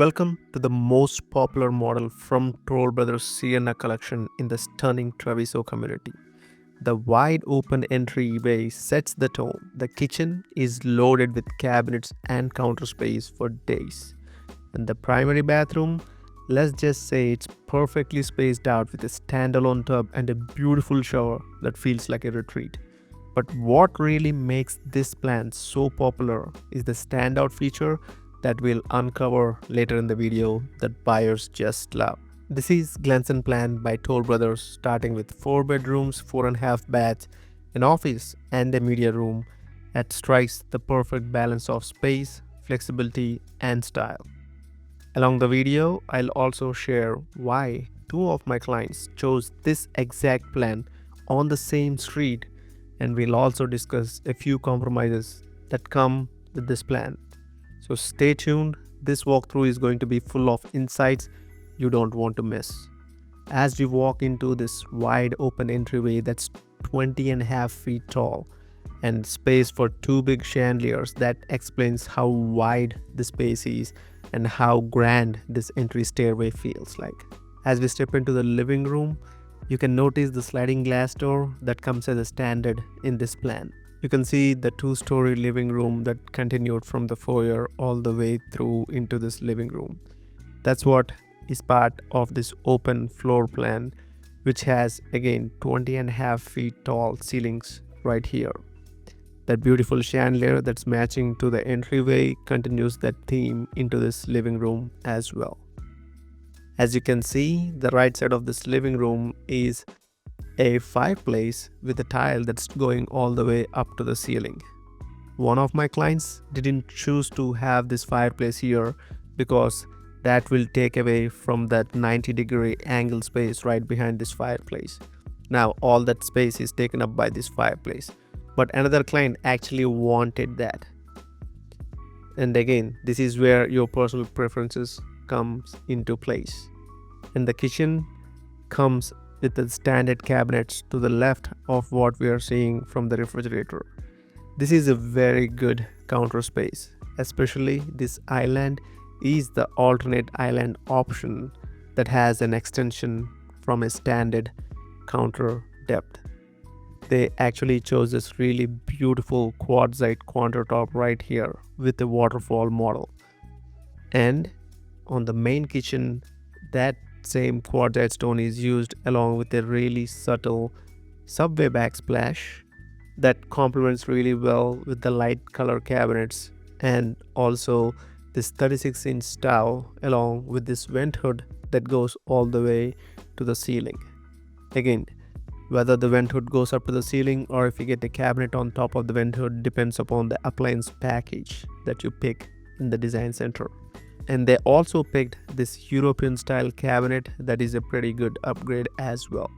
Welcome to the most popular model from Toll Brothers Sienna collection in the stunning Travisso community. The wide open entryway sets the tone. The kitchen is loaded with cabinets and counter space for days. And the primary bathroom, let's just say it's perfectly spaced out with a standalone tub and a beautiful shower that feels like a retreat. But what really makes this plan so popular is the standout feature that we'll uncover later in the video that buyers just love. This is Glenson plan by Toll Brothers, starting with 4 bedrooms, 4.5 baths, an office, and a media room that strikes the perfect balance of space, flexibility, and style. Along the video, I'll also share why two of my clients chose this exact plan on the same street, and we'll also discuss a few compromises that come with this plan. So stay tuned, this walkthrough is going to be full of insights you don't want to miss. As we walk into this wide open entryway that's 20.5 feet tall and space for two big chandeliers, that explains how wide the space is and how grand this entry stairway feels like. As we step into the living room, you can notice the sliding glass door that comes as a standard in this plan. You can see the two-story living room that continued from the foyer all the way through into this living room. That's what is part of this open floor plan, which has again 20.5 feet tall ceilings right here. That beautiful chandelier that's matching to the entryway continues that theme into this living room as well. As you can see, the right side of this living room is a fireplace with a tile that's going all the way up to the ceiling. One of my clients didn't choose to have this fireplace here because that will take away from that 90-degree angle space right behind this fireplace. Now all that space is taken up by this fireplace, but another client actually wanted that. And again, this is where your personal preferences comes into place. And the kitchen comes with the standard cabinets to the left of what we are seeing from the refrigerator. This is a very good counter space, especially this island is the alternate island option that has an extension from a standard counter depth. They actually chose this really beautiful quartzite countertop right here with the waterfall model. And on the main kitchen, that same quartzite stone is used along with a really subtle subway backsplash that complements really well with the light color cabinets, and also this 36-inch stove along with this vent hood that goes all the way to the ceiling. Again, whether the vent hood goes up to the ceiling or if you get a cabinet on top of the vent hood depends upon the appliance package that you pick in the design center. And they also picked this European style cabinet that is a pretty good upgrade as well.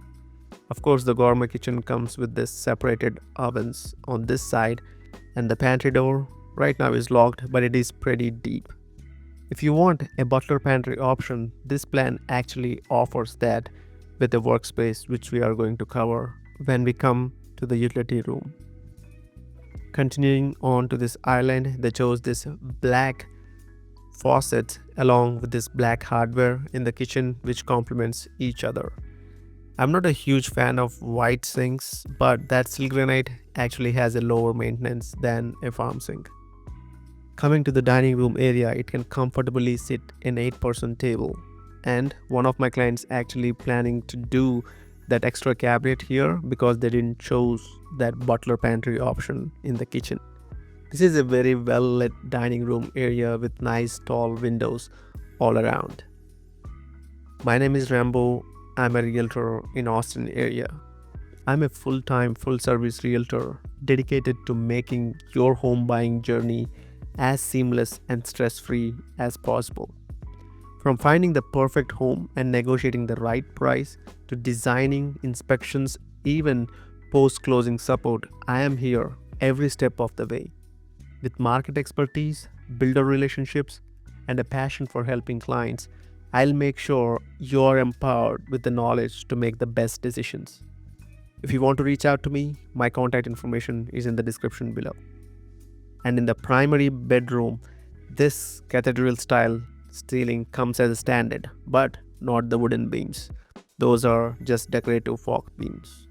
Of course, the gourmet kitchen comes with this separated ovens on this side, and the pantry door right now is locked, but it is pretty deep. If you want a butler pantry option, this plan actually offers that with a workspace, which we are going to cover when we come to the utility room. Continuing on to this island, they chose this black faucet along with this black hardware in the kitchen, which complements each other. I'm not a huge fan of white sinks, but that silk granite actually has a lower maintenance than a farm sink. Coming to the dining room area, it can comfortably sit an 8-person table, and one of my clients actually planning to do that extra cabinet here because they didn't choose that butler pantry option in the kitchen. This is a very well lit dining room area with nice tall windows all around. My name is Rambo. I'm a realtor in Austin area. I'm a full-time full-service realtor dedicated to making your home buying journey as seamless and stress-free as possible. From finding the perfect home and negotiating the right price to designing, inspections, even post-closing support, I am here every step of the way. With market expertise, builder relationships, and a passion for helping clients, I'll make sure you're empowered with the knowledge to make the best decisions. If you want to reach out to me, my contact information is in the description below. And in the primary bedroom, this cathedral style ceiling comes as a standard, but not the wooden beams. Those are just decorative fork beams.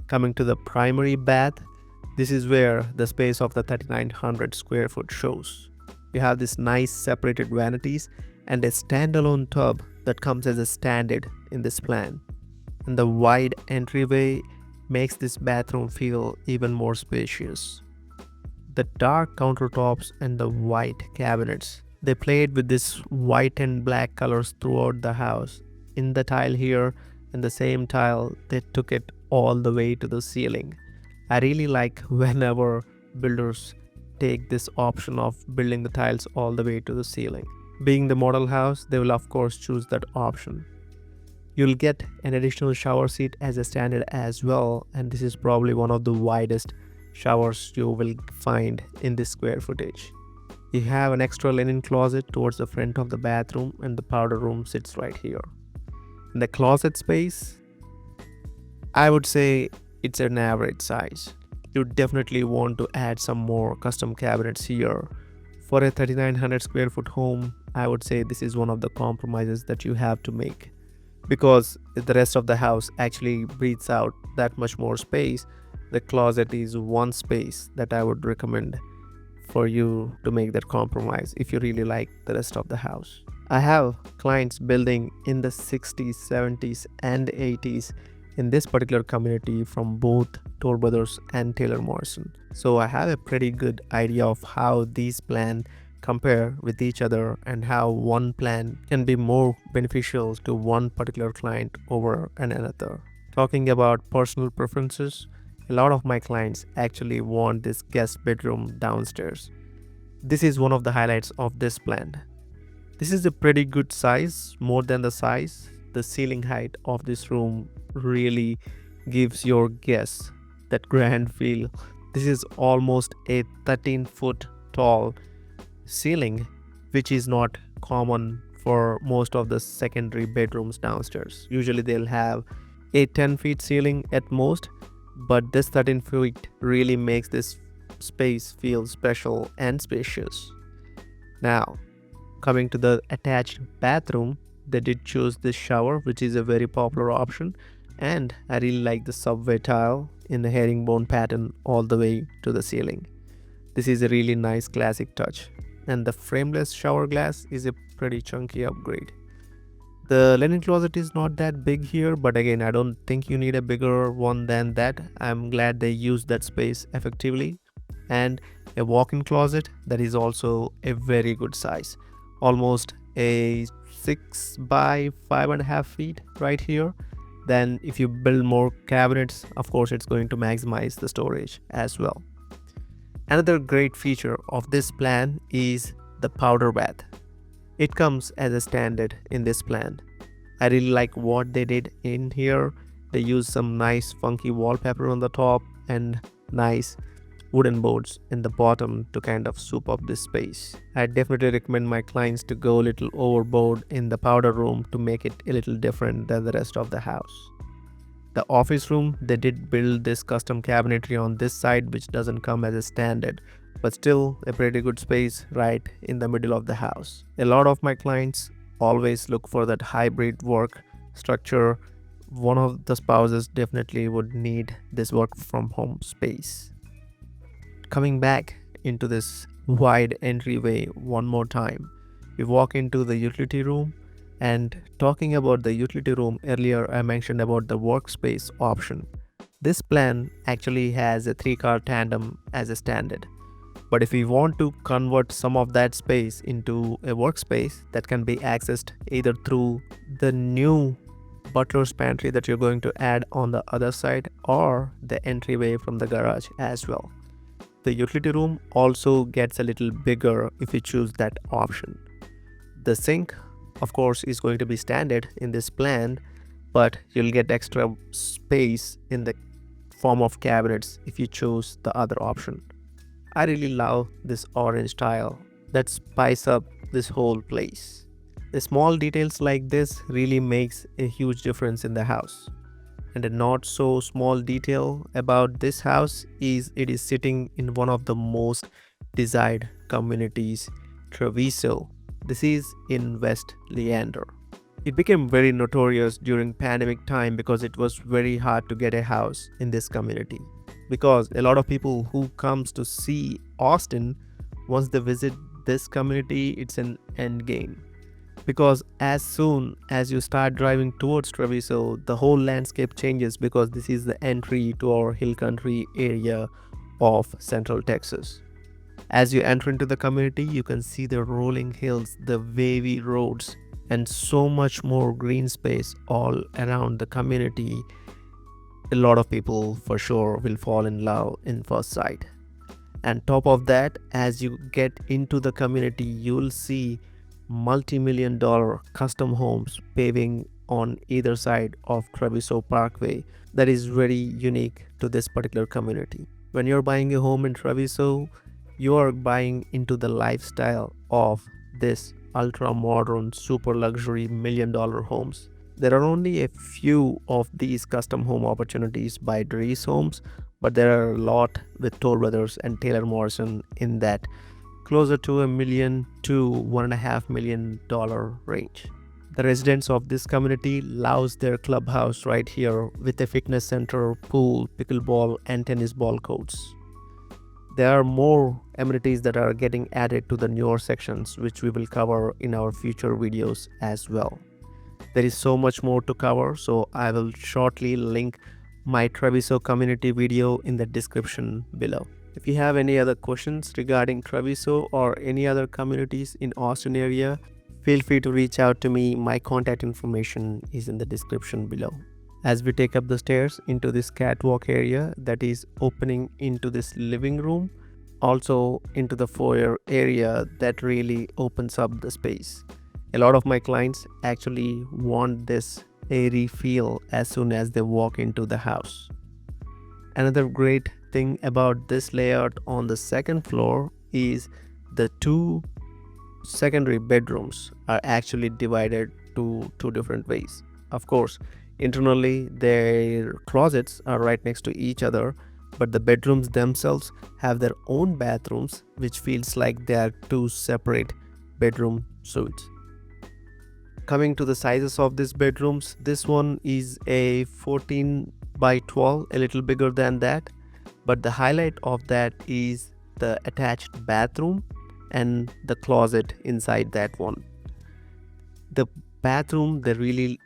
Coming to the primary bath, this is where the space of the 3900 square foot shows. You have this nice separated vanities and a standalone tub that comes as a standard in this plan. And the wide entryway makes this bathroom feel even more spacious. The dark countertops and the white cabinets, they played with this white and black colors throughout the house. In the tile here and the same tile, they took it all the way to the ceiling. I really like whenever builders take this option of building the tiles all the way to the ceiling. Being the model house, they will of course choose that option. You'll get an additional shower seat as a standard as well, and this is probably one of the widest showers you will find in this square footage. You have an extra linen closet towards the front of the bathroom, and the powder room sits right here. In the closet space, I would say it's an average size. You definitely want to add some more custom cabinets here. For a 3900 square foot home, I would say this is one of the compromises that you have to make, because the rest of the house actually breathes out that much more space. The closet is one space that I would recommend for you to make that compromise if you really like the rest of the house. I have clients building in the 60s, 70s, and 80s in this particular community from both Toll Brothers and Taylor Morrison. So I have a pretty good idea of how these plans compare with each other and how one plan can be more beneficial to one particular client over another. Talking about personal preferences, a lot of my clients actually want this guest bedroom downstairs. This is one of the highlights of this plan. This is a pretty good size, more than the size. The ceiling height of this room really gives your guests that grand feel. This is almost a 13-foot tall ceiling, which is not common for most of the secondary bedrooms downstairs. Usually they'll have a 10 feet ceiling at most, but this 13 feet really makes this space feel special and spacious. Now, coming to the attached bathroom, they did choose this shower, which is a very popular option, and I really like the subway tile in the herringbone pattern all the way to the ceiling. This is a really nice classic touch, and the frameless shower glass is a pretty chunky upgrade. The linen closet is not that big here, but again, I don't think you need a bigger one than that. I'm glad they used that space effectively. And a walk-in closet that is also a very good size, almost a 6 by 5.5 feet right here. Then if you build more cabinets, of course it's going to maximize the storage as well. Another great feature of this plan is the powder bath. It comes as a standard in this plan. I really like what they did in here. They used some nice funky wallpaper on the top and nice wooden boards in the bottom to kind of soup up this space. I definitely recommend my clients to go a little overboard in the powder room to make it a little different than the rest of the house. The office room, they did build this custom cabinetry on this side, which doesn't come as a standard, but still a pretty good space right in the middle of the house. A lot of my clients always look for that hybrid work structure. One of the spouses definitely would need this work from home space. Coming back into this wide entryway one more time, we walk into the utility room. And talking about the utility room, earlier I mentioned about the workspace option. This plan actually has a 3-car tandem as a standard. But if we want to convert some of that space into a workspace that can be accessed either through the new butler's pantry that you're going to add on the other side or the entryway from the garage as well. The utility room also gets a little bigger if you choose that option. The sink, of course, is going to be standard in this plan, but you'll get extra space in the form of cabinets if you choose the other option. I really love this orange tile that spice up this whole place. The small details like this really makes a huge difference in the house. And a not so small detail about this house is it is sitting in one of the most desired communities, Travisso. This is in West Leander. It became very notorious during pandemic time because it was very hard to get a house in this community. Because a lot of people who comes to see Austin, once they visit this community, it's an end game. Because as soon as you start driving towards Travisso, the whole landscape changes because this is the entry to our hill country area of Central Texas. As you enter into the community, you can see the rolling hills, the wavy roads, and so much more green space all around the community. A lot of people for sure will fall in love in first sight. And top of that, as you get into the community, you'll see multi-million-dollar custom homes paving on either side of Travisso Parkway. That is very unique to this particular community. When you're buying a home in Travisso, you are buying into the lifestyle of this ultra modern super luxury $1 million homes. There are only a few of these custom home opportunities by Dries Homes, but there are a lot with Toll Brothers and Taylor Morrison in that closer to $1 million to $1.5 million range. The residents of this community loves their clubhouse right here with a fitness center, pool, pickleball, and tennis ball courts. There are more amenities that are getting added to the newer sections, which we will cover in our future videos as well. There is so much more to cover, so I will shortly link my Travisso community video in the description below. If you have any other questions regarding Travisso or any other communities in Austin area, feel free to reach out to me. My contact information is in the description below. As we take up the stairs into this catwalk area that is opening into this living room, also into the foyer area that really opens up the space. A lot of my clients actually want this airy feel as soon as they walk into the house. Another great thing about this layout on the second floor is the two secondary bedrooms are actually divided to two different ways. Of course, internally their closets are right next to each other, but the bedrooms themselves have their own bathrooms, which feels like they are two separate bedroom suites. Coming to the sizes of these bedrooms, this one is a 14 by 12, a little bigger than that, but the highlight of that is the attached bathroom and the closet inside that one. The bathroom, they really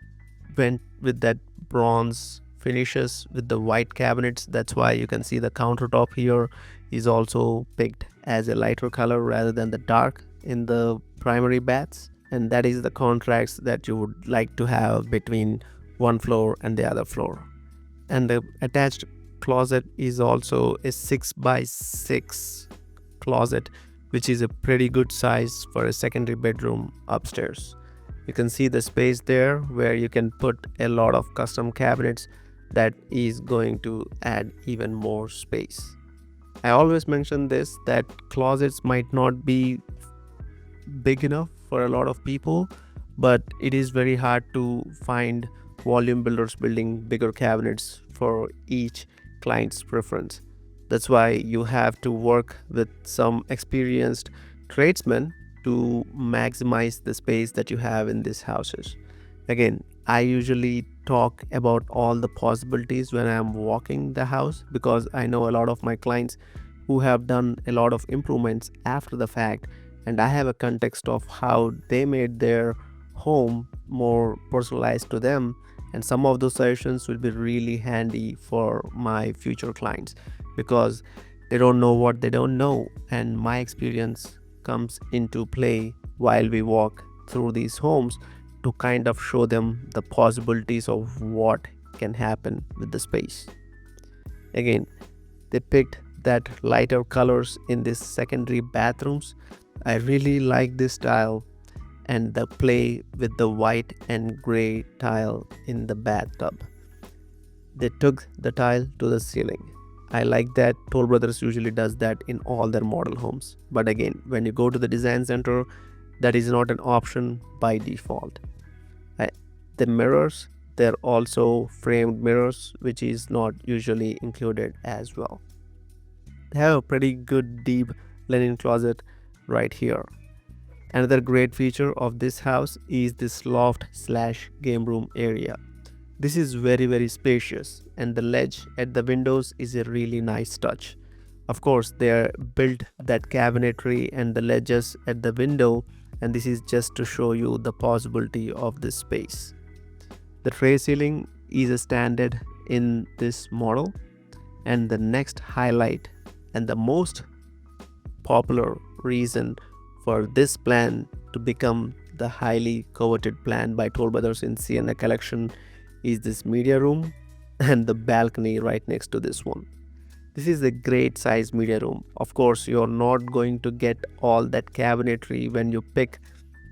went with that bronze finishes with the white cabinets. That's why you can see the countertop here is also picked as a lighter color rather than the dark in the primary baths. And that is the contrast that you would like to have between one floor and the other floor. And the attached closet is also a 6 by 6 closet, which is a pretty good size for a secondary bedroom upstairs. You can see the space there where you can put a lot of custom cabinets that is going to add even more space. I always mention this, that closets might not be big enough for a lot of people, but it is very hard to find volume builders building bigger cabinets for each client's preference. That's why you have to work with some experienced tradesmen to maximize the space that you have in these houses. Again, I usually talk about all the possibilities when I'm walking the house, because I know a lot of my clients who have done a lot of improvements after the fact, and I have a context of how they made their home more personalized to them, and some of those suggestions will be really handy for my future clients because they don't know what they don't know, and my experience comes into play while we walk through these homes to kind of show them the possibilities of what can happen with the space. Again, they picked that lighter colors in these secondary bathrooms. I really like this style and the play with the white and gray tile in the bathtub. They took the tile to the ceiling. I like that. Toll Brothers usually does that in all their model homes. But again, when you go to the design center, that is not an option by default. The mirrors, they're also framed mirrors, which is not usually included as well. They have a pretty good deep linen closet right here. Another great feature of this house is this loft slash game room area. This is very spacious, and the ledge at the windows is a really nice touch. Of course, they are built that cabinetry and the ledges at the window, and this is just to show you the possibility of this space. The tray ceiling is a standard in this model, and the next highlight and the most popular reason for this plan to become the highly coveted plan by Toll Brothers in Sienna collection is this media room and the balcony right next to this one. This is a great size media room. Of course, you're not going to get all that cabinetry when you pick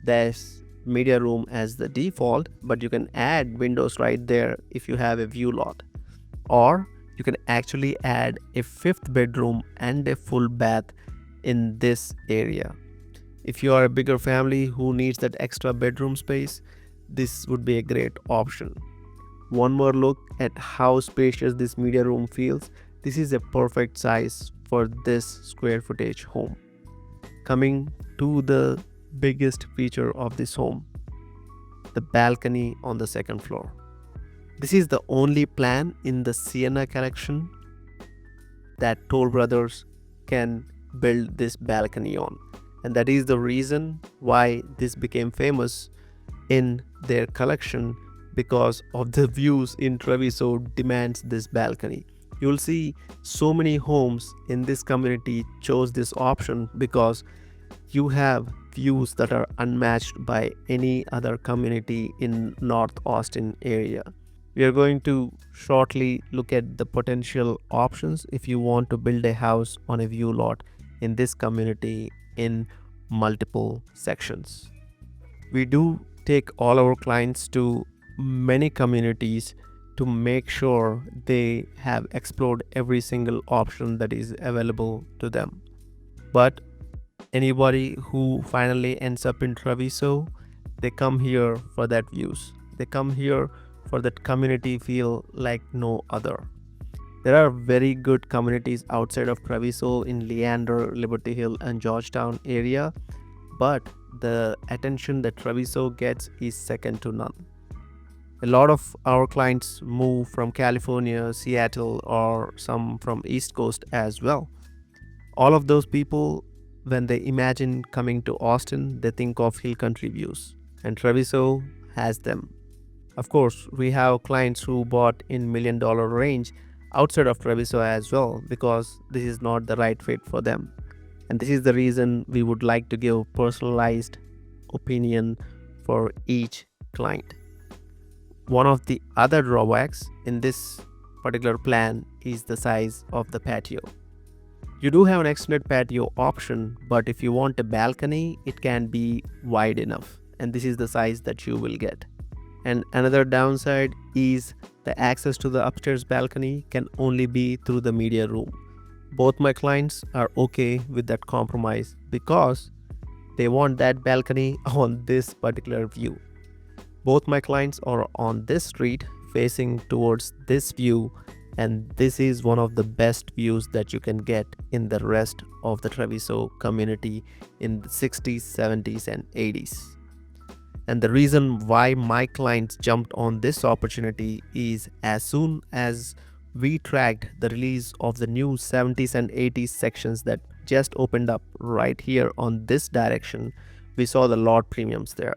this media room as the default, but you can add windows right there if you have a view lot. Or you can actually add a fifth bedroom and a full bath in this area. If you are a bigger family who needs that extra bedroom space, this would be a great option. One more look at how spacious this media room feels. This is a perfect size for this square footage home. Coming to the biggest feature of this home, the balcony on the second floor. This is the only plan in the Sienna collection that Toll Brothers can build this balcony on, and that is the reason why this became famous in their collection, because of the views in Travisso demands this balcony. You'll see so many homes in this community chose this option because you have views that are unmatched by any other community in North Austin area. We are going to shortly look at the potential options if you want to build a house on a view lot in this community in multiple sections. We do take all our clients to many communities to make sure they have explored every single option that is available to them. But anybody who finally ends up in Travisso, they come here for that views. They come here for that community feel like no other. There are very good communities outside of Travisso in Leander, Liberty Hill and Georgetown area, but the attention that Travisso gets is second to none. A lot of our clients move from California, Seattle, or some from East Coast as well. All of those people, when they imagine coming to Austin, they think of hill country views, and Travisso has them. Of course, we have clients who bought in $1 million range outside of Travisso as well, because this is not the right fit for them. And this is the reason we would like to give personalized opinion for each client. One of the other drawbacks in this particular plan is the size of the patio. You do have an extended patio option, but if you want a balcony, it can be wide enough, and this is the size that you will get. And another downside is the access to the upstairs balcony can only be through the media room. Both my clients are okay with that compromise because they want that balcony on this particular view. Both my clients are on this street facing towards this view, and this is one of the best views that you can get in the rest of the Travisso community in the 60s, 70s and 80s. And the reason why my clients jumped on this opportunity is as soon as we tracked the release of the new 70s and 80s sections that just opened up right here on this direction, we saw the lot premiums there.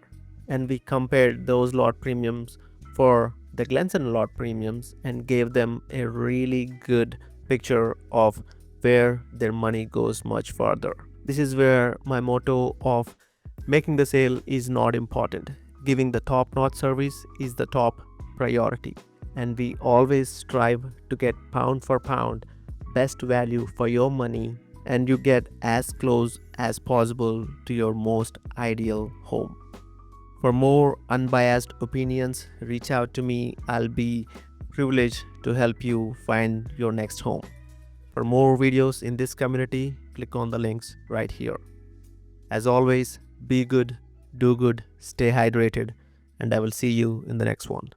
And we compared those lot premiums for the Glenson lot premiums and gave them a really good picture of where their money goes much farther. This is where my motto of making the sale is not important. Giving the top-notch service is the top priority. And we always strive to get pound for pound best value for your money, and you get as close as possible to your most ideal home. For more unbiased opinions, reach out to me. I'll be privileged to help you find your next home. For more videos in this community, click on the links right here. As always, be good, do good, stay hydrated, and I will see you in the next one.